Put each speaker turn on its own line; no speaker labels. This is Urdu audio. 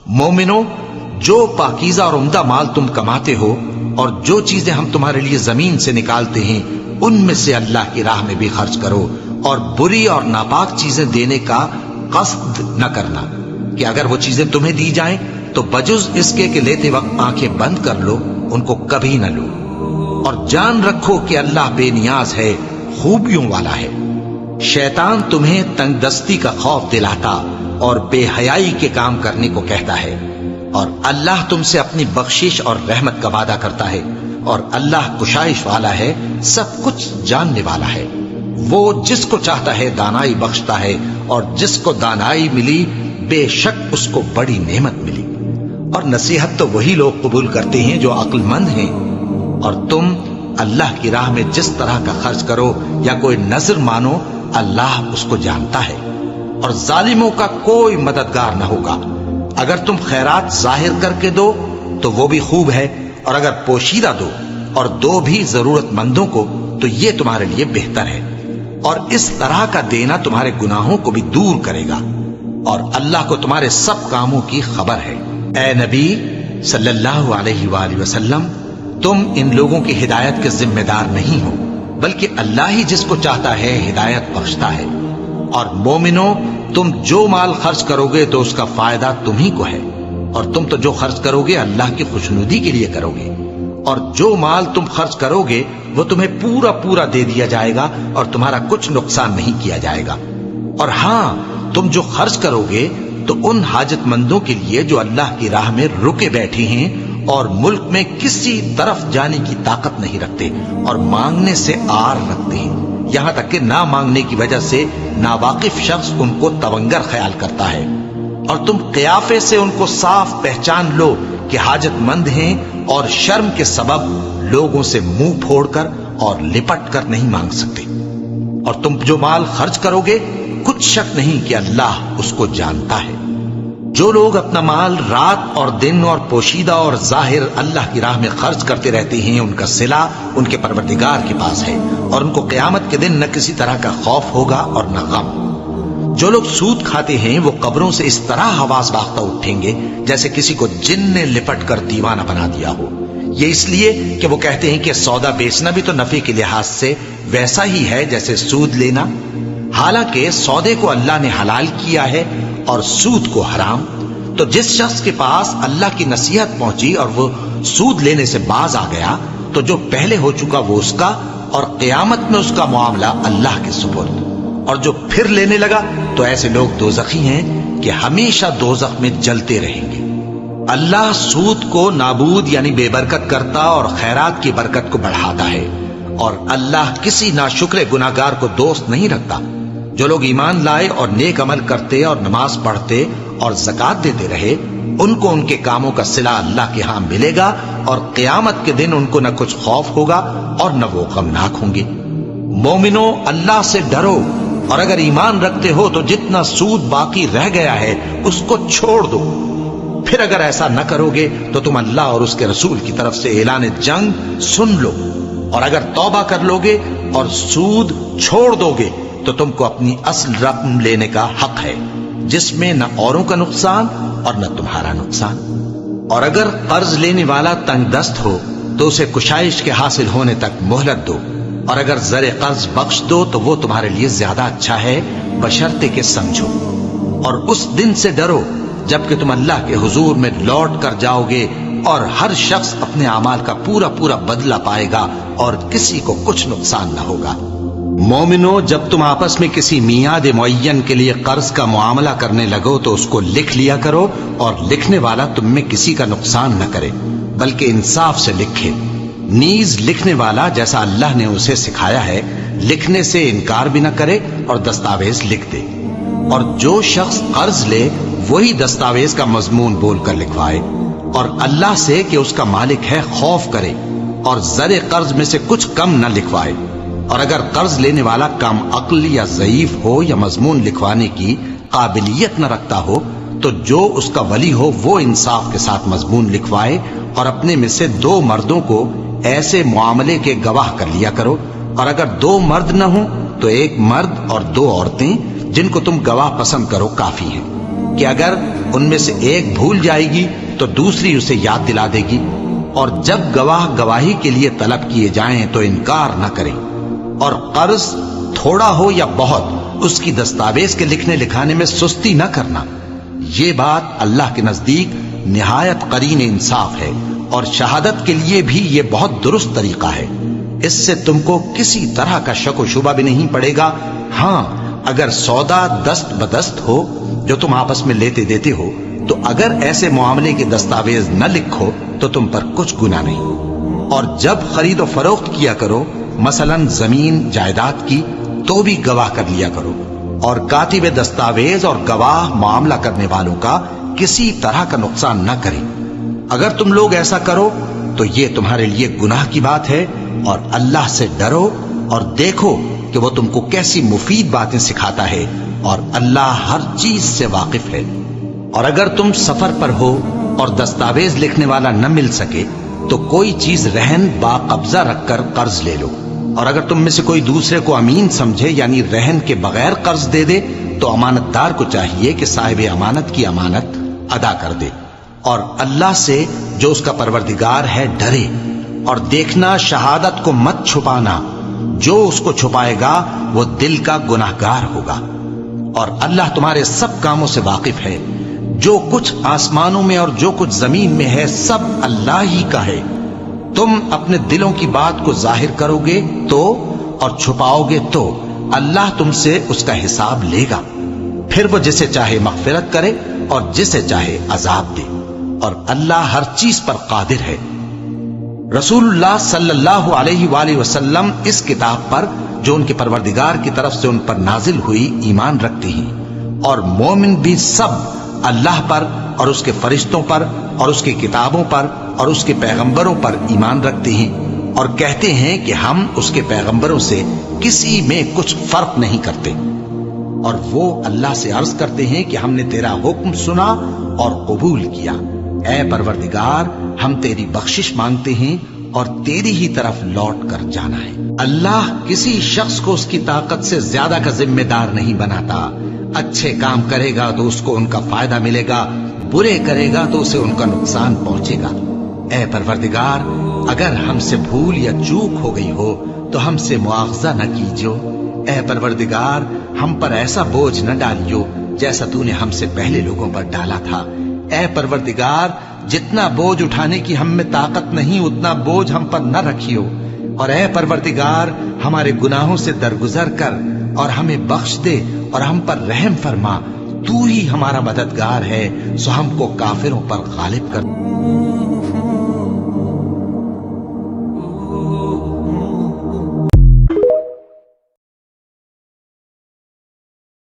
مومنو، جو پاکیزہ اور عمدہ مال تم کماتے ہو اور جو چیزیں ہم تمہارے لیے زمین سے نکالتے ہیں ان میں سے اللہ کی راہ میں بھی خرچ کرو، اور بری اور ناپاک چیزیں دینے کا قصد نہ کرنا کہ اگر وہ چیزیں تمہیں دی جائیں تو بجز اس کے کہ لیتے وقت آنکھیں بند کر لو، ان کو کبھی نہ لو، اور جان رکھو کہ اللہ بے نیاز ہے، خوبیوں والا ہے۔ شیطان تمہیں تنگ دستی کا خوف دلاتا اور بے حیائی کے کام کرنے کو کہتا ہے، اور اللہ تم سے اپنی بخشش اور رحمت کا وعدہ کرتا ہے، اور اللہ کشائش والا ہے، سب کچھ جاننے والا ہے۔ وہ جس کو چاہتا ہے دانائی بخشتا ہے، اور جس کو دانائی ملی بے شک اس کو بڑی نعمت ملی۔ اور نصیحت تو وہی لوگ قبول کرتے ہیں جو عقل مند ہیں، اور تم اللہ کی راہ میں جس طرح کا خرچ کرو یا کوئی نذر مانو، اللہ اس کو جانتا ہے، اور ظالموں کا کوئی مددگار نہ ہوگا۔ اگر تم خیرات ظاہر کر کے دو تو وہ بھی خوب ہے، اور اگر پوشیدہ دو اور دو بھی ضرورت مندوں کو تو یہ تمہارے لیے بہتر ہے، اور اس طرح کا دینا تمہارے گناہوں کو بھی دور کرے گا، اور اللہ کو تمہارے سب کاموں کی خبر ہے۔ اے نبی صلی اللہ علیہ وآلہ وسلم، تم ان لوگوں کی ہدایت کے ذمہ دار نہیں ہو، بلکہ اللہ ہی جس کو چاہتا ہے ہدایت بخشتا ہے۔ اور مومنو، تم جو مال خرچ کرو گے تو اس کا فائدہ تمہیں کو ہے، اور تم تو جو خرچ کرو گے اللہ کی خوشنودی کے لیے کرو گے، اور جو مال تم خرچ کرو گے وہ تمہیں پورا پورا دے دیا جائے گا، اور تمہارا کچھ نقصان نہیں کیا جائے گا۔ اور ہاں، تم جو خرچ کرو گے تو ان حاجت مندوں کے لیے جو اللہ کی راہ میں رکے بیٹھے ہیں اور ملک میں کسی طرف جانے کی طاقت نہیں رکھتے اور مانگنے سے آر رکھتے ہیں، یہاں تک کہ نہ مانگنے کی وجہ سے ناواقف شخص ان کو تونگر خیال کرتا ہے، اور تم قیافے سے ان کو صاف پہچان لو کہ حاجت مند ہیں، اور شرم کے سبب لوگوں سے منہ پھوڑ کر اور لپٹ کر نہیں مانگ سکتے۔ اور تم جو مال خرچ کرو گے کچھ شک نہیں کہ اللہ اس کو جانتا ہے۔ جو لوگ اپنا مال رات اور دن اور پوشیدہ اور ظاہر اللہ کی راہ میں خرچ کرتے رہتے ہیں، ان کا صلہ ان کے پروردگار کے پاس ہے، اور ان کو قیامت کے دن نہ کسی طرح کا خوف ہوگا اور نہ غم۔ جو لوگ سود کھاتے ہیں وہ قبروں سے اس طرح حواس باختہ اٹھیں گے جیسے کسی کو جن نے لپٹ کر دیوانہ بنا دیا ہو، یہ اس لیے کہ وہ کہتے ہیں کہ سودا بیچنا بھی تو نفع کے لحاظ سے ویسا ہی ہے جیسے سود لینا، حالانکہ سودے کو اللہ نے حلال کیا ہے اور سود کو حرام۔ تو جس شخص کے پاس اللہ کی نصیحت پہنچی اور وہ سود لینے سے باز آ گیا تو جو پہلے ہو چکا وہ اس کا، اور قیامت میں اس کا معاملہ اللہ کے سپرد۔ اور جو پھر لینے لگا تو ایسے لوگ دوزخی ہیں کہ ہمیشہ دوزخ میں جلتے رہیں گے۔ اللہ سود کو نابود یعنی بے برکت کرتا اور خیرات کی برکت کو بڑھاتا ہے، اور اللہ کسی ناشکر گناہگار کو دوست نہیں رکھتا۔ جو لوگ ایمان لائے اور نیک عمل کرتے اور نماز پڑھتے اور زکوٰۃ دیتے رہے، ان کو ان کے کاموں کا صلہ اللہ کے ہاں ملے گا، اور قیامت کے دن ان کو نہ کچھ خوف ہوگا اور نہ وہ غمناک ہوں گے۔ مومنو، اللہ سے ڈرو، اور اگر ایمان رکھتے ہو تو جتنا سود باقی رہ گیا ہے اس کو چھوڑ دو۔ پھر اگر ایسا نہ کرو گے تو تم اللہ اور اس کے رسول کی طرف سے اعلان جنگ سن لو، اور اگر توبہ کر لو گے اور سود چھوڑ دو گے تو تم کو اپنی اصل رقم لینے کا حق ہے، جس میں نہ اوروں کا نقصان اور نہ تمہارا نقصان۔ اور اگر قرض لینے والا تنگ دست ہو تو اسے کشائش کے حاصل ہونے تک مہلت دو، اور اگر زر قرض بخش دو تو وہ تمہارے لیے زیادہ اچھا ہے، بشرطے کہ سمجھو۔ اور اس دن سے ڈرو جبکہ تم اللہ کے حضور میں لوٹ کر جاؤ گے، اور ہر شخص اپنے اعمال کا پورا پورا بدلہ پائے گا، اور کسی کو کچھ نقصان نہ ہوگا۔ مومنو، جب تم آپس میں کسی میعاد معین کے لیے قرض کا معاملہ کرنے لگو تو اس کو لکھ لیا کرو، اور لکھنے والا تم میں کسی کا نقصان نہ کرے بلکہ انصاف سے لکھے۔ نیز لکھنے والا جیسا اللہ نے اسے سکھایا ہے لکھنے سے انکار بھی نہ کرے اور دستاویز لکھ دے، اور جو شخص قرض لے وہی دستاویز کا مضمون بول کر لکھوائے، اور اللہ سے کہ اس کا مالک ہے خوف کرے، اور زر قرض میں سے کچھ کم نہ لکھوائے۔ اور اگر قرض لینے والا کم عقل یا ضعیف ہو یا مضمون لکھوانے کی قابلیت نہ رکھتا ہو تو جو اس کا ولی ہو وہ انصاف کے ساتھ مضمون لکھوائے، اور اپنے میں سے 2 مردوں کو ایسے معاملے کے گواہ کر لیا کرو، اور اگر 2 مرد نہ ہوں تو 1 مرد اور 2 عورتیں جن کو تم گواہ پسند کرو کافی ہیں۔ کہ اگر ان میں سے ایک بھول جائے گی تو دوسری اسے یاد دلا دے گی، اور جب گواہ گواہی کے لیے طلب کیے جائیں تو انکار نہ کریں، اور قرض تھوڑا ہو یا بہت اس کی دستاویز کے لکھنے لکھانے میں سستی نہ کرنا۔ یہ بات اللہ کے نزدیک نہایت قرین انصاف ہے، اور شہادت کے لیے بھی یہ بہت درست طریقہ ہے۔ اس سے تم کو کسی طرح کا شک و شبہ بھی نہیں پڑے گا۔ ہاں، اگر سودا دست بدست ہو جو تم آپس میں لیتے دیتے ہو، تو اگر ایسے معاملے کے دستاویز نہ لکھو تو تم پر کچھ گناہ نہیں۔ اور جب خرید و فروخت کیا کرو، مثلا زمین جائیداد کی، تو بھی گواہ کر لیا کرو، اور کاتب دستاویز اور گواہ معاملہ کرنے والوں کا کسی طرح کا نقصان نہ کریں۔ اگر تم لوگ ایسا کرو تو یہ تمہارے لیے گناہ کی بات ہے، اور اللہ سے ڈرو اور دیکھو کہ وہ تم کو کیسی مفید باتیں سکھاتا ہے، اور اللہ ہر چیز سے واقف ہے۔ اور اگر تم سفر پر ہو اور دستاویز لکھنے والا نہ مل سکے تو کوئی چیز رہن با قبضہ رکھ کر قرض لے لو، اور اگر تم میں سے کوئی دوسرے کو امین سمجھے یعنی رہن کے بغیر قرض دے دے تو امانت دار کو چاہیے کہ صاحب امانت کی امانت ادا کر دے، اور اللہ سے جو اس کا پروردگار ہے ڈرے، اور دیکھنا شہادت کو مت چھپانا، جو اس کو چھپائے گا وہ دل کا گناہگار ہوگا، اور اللہ تمہارے سب کاموں سے واقف ہے۔ جو کچھ آسمانوں میں اور جو کچھ زمین میں ہے سب اللہ ہی کا ہے۔ تم اپنے دلوں کی بات کو ظاہر کرو گے تو اور چھپاؤ گے تو اللہ تم سے اس کا حساب لے گا، پھر وہ جسے چاہے مغفرت کرے اور جسے چاہے عذاب دے، اور اللہ ہر چیز پر قادر ہے۔ رسول اللہ صلی اللہ علیہ وآلہ وسلم اس کتاب پر جو ان کے پروردگار کی طرف سے ان پر نازل ہوئی ایمان رکھتے ہیں، اور مومن بھی سب اللہ پر اور اس کے فرشتوں پر اور اس کی کتابوں پر اور اس کے پیغمبروں پر ایمان رکھتے ہیں، اور کہتے ہیں کہ ہم اس کے پیغمبروں سے کسی میں کچھ فرق نہیں کرتے، اور وہ اللہ سے عرض کرتے ہیں کہ ہم نے تیرا حکم سنا اور قبول کیا۔ اے پروردگار، ہم تیری بخشش مانگتے ہیں اور تیری ہی طرف لوٹ کر جانا ہے۔ اللہ کسی شخص کو اس کی طاقت سے زیادہ کا ذمہ دار نہیں بناتا۔ اچھے کام کرے گا تو اس کو ان کا فائدہ ملے گا، برے کرے گا تو اسے ان کا نقصان پہنچے گا۔ اے پروردگار، اگر ہم سے بھول یا چوک ہو گئی ہو تو ہم سے مواخذہ نہ کیجو۔ اے پروردگار، ہم پر ایسا بوجھ نہ ڈالیو جیسا تو نے ہم سے پہلے لوگوں پر ڈالا تھا۔ اے پروردگار، جتنا بوجھ اٹھانے کی ہم میں طاقت نہیں اتنا بوجھ ہم پر نہ رکھیو، اور اے پروردگار، ہمارے گناہوں سے درگزر کر اور ہمیں بخش دے اور ہم پر رحم فرما۔ تو ہی ہمارا مددگار ہے، سو ہم کو کافروں پر غالب کر۔